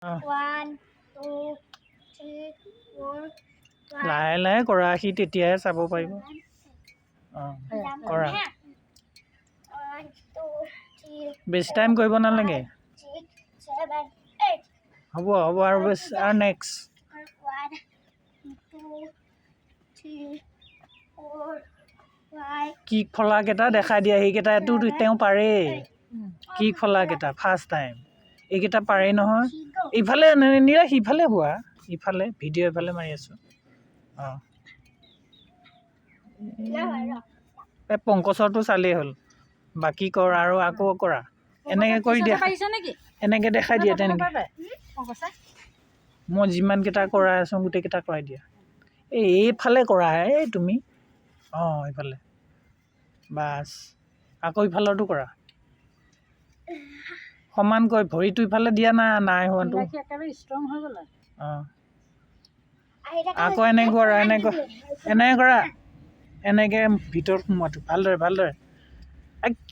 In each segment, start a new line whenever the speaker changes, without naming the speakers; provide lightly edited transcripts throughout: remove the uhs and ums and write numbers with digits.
1 2 3 4
লাহে লাহে কৰা, সি তেতিয়াহে চাব পাৰিব। কৰা,
1 2 3
বেছি টাইম কৰিব নালাগে।
6 7 8
হ'ব হ'ব আৰু নেক্সট
1 2 3 4 5
কিক ফলাকেইটা দেখাই দিয়া, সেইকেইটাতো তেওঁ পাৰেই। কিক ফলাকেইটা ফাৰ্ষ্ট টাইম এইকেইটা পাৰেই নহয়। ইফালে নিৰা সিফালে হোৱা, ইফালে ভিডিঅ' এফালে মাৰি আছোঁ। এই পংকজৰটো চালেই হ'ল, বাকী কৰ আৰু আকৌ কৰা। এনেকৈ কৰি দিয়া, এনেকৈ দেখাই দিয়া তেনেকৈ। মই যিমানকেইটা কৰাই আছোঁ গোটেইকেইটা কৰাই দিয়া। এইফালে কৰা এই তুমি, এইফালে বাছ। আকৌ ইফালৰটো কৰা সমানকৈ, ভৰিটো ইফালে দিয়া নাই হোৱাটো। আকৌ এনেকৈ কৰা, এনেকৈ কৰা, এনেকৈ ভিতৰত সোমোৱাটো ভালদৰে।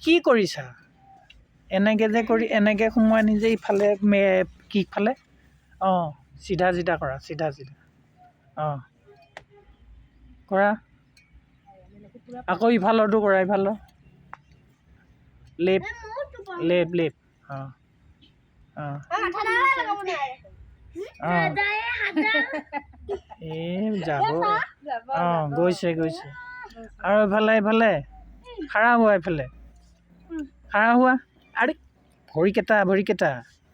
কি কৰিছা? এনেকৈ যে কৰি এনেকৈ সোমোৱাই নিজে ইফালে কিফালে চিধা কৰা, চিধা কৰা। আকৌ ইফালৰটো কৰা, ইফালৰ লেফ্ট যাব গৈছে। আৰু এইফালে খাৰা হোৱা, এইফালে খাৰা হোৱা। আৰে ভৰিকেইটা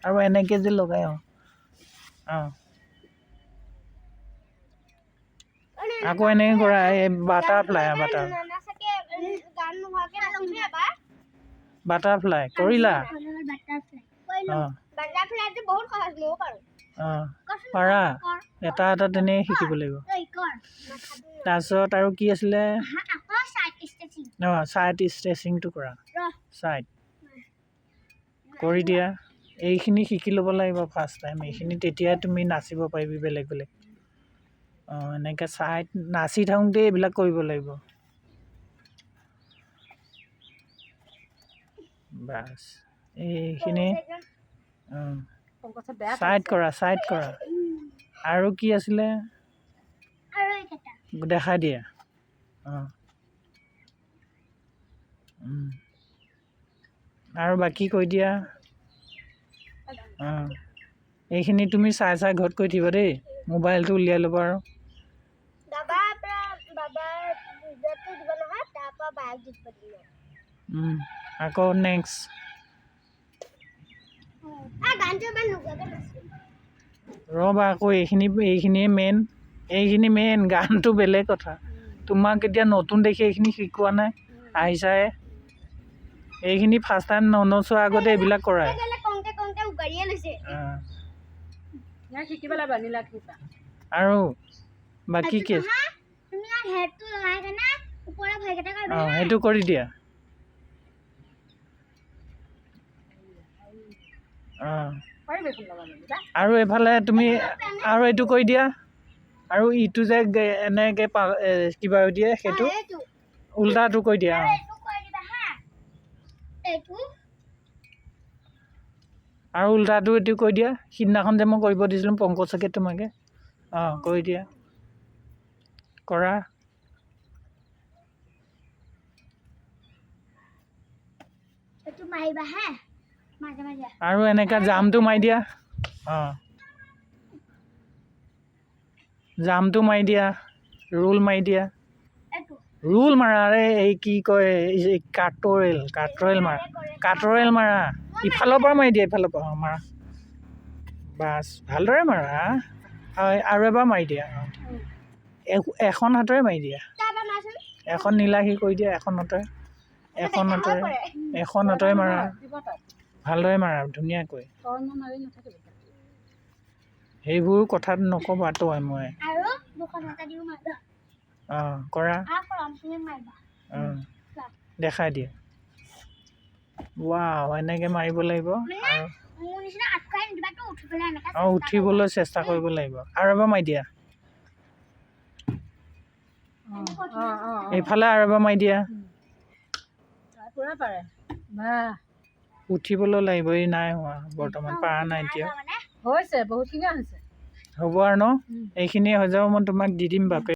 আৰু এনেকৈ যে লগাই আকৌ এনেকৈ কৰা। এই বাটাৰফ্লাই কৰিলা? পাৰা, এটা তেনেকৈ শিকিব লাগিব। তাৰপিছত আৰু কি আছিলে? ছাইড ষ্ট্ৰেচিংটো কৰা, ছাইড কৰি দিয়া। এইখিনি শিকি ল'ব লাগিব ফাৰ্ষ্ট টাইম। এইখিনি তেতিয়া তুমি নাচিব পাৰিবি বেলেগ। এনেকৈ ছাইড নাচি থাকোঁতে এইবিলাক কৰিব লাগিব। বাছ এইখিনি ছাইড কৰা। আৰু কি আছিলে দেখাই দিয়া। আৰু বাকী কৈ দিয়া। এইখিনি তুমি চাই ঘৰত কৈ থাকিবা দেই। মোবাইলটো উলিয়াই ল'বা আৰু আকৌ নেক্সট ৰ'বা। আকৌ এইখিনিয়ে মেইন গানটো বেলেগ কথা। তোমাক এতিয়া নতুন দেখি এইখিনি শিকোৱা নাই, আহিছাহে। এইখিনি ফাৰ্ষ্ট টাইম নচোৱাৰ আগতে এইবিলাক কৰাই। আৰু বাকী কি সেইটো কৰি দিয়া। আৰু এইফালে তুমি আৰু এইটো কৰি দিয়া। আৰু ইটো যে এনেকৈ কিবা দিয়ে, সেইটো উল্টাটো কৰি দিয়া। আৰু উল্টাটো এইটো কৈ দিয়া। সিদিনাখন যে মই কৰিব দিছিলোঁ পংকজকে তোমাকে, কৰি দিয়া, কৰা। আৰু এনেকৈ জামটো মাৰি দিয়া। জামটো মাৰি দিয়া, ৰোল মাৰি দিয়া। ৰোল মাৰা, এই কি কয়, কাটৰেল মাৰা। ইফালৰ পৰা মাৰি দিয়া, ইফালৰ পৰা মাৰা। বাছ ভালদৰে মাৰা। আৰু এবাৰ মাৰি দিয়া। এখন হাতেৰে মাৰি দিয়া। এখন নীলাহী কৰি দিয়া, এখন হাতেৰে মাৰা। ভালদৰে মাৰা, ধুনীয়াকৈ। সেইবোৰ কথাত নক'বা তই মই। কৰা, দেখাই দিয়া। এনেকৈ মাৰিব লাগিব। আৰু উঠিবলৈ চেষ্টা কৰিব লাগিব। আৰু এবাৰ মাৰি দিয়া। এইফালে আৰু এবাৰ মাৰি দিয়া। উঠিবলৈ লাগিব। এই নাই হোৱা বৰ্তমান, পাৰা নাই এতিয়া।
হৈছে বহুতখিনিয়ে হৈছে
হ'ব আৰু ন এইখিনিয়ে হৈ যাব মই তোমাক দি দিম বাপে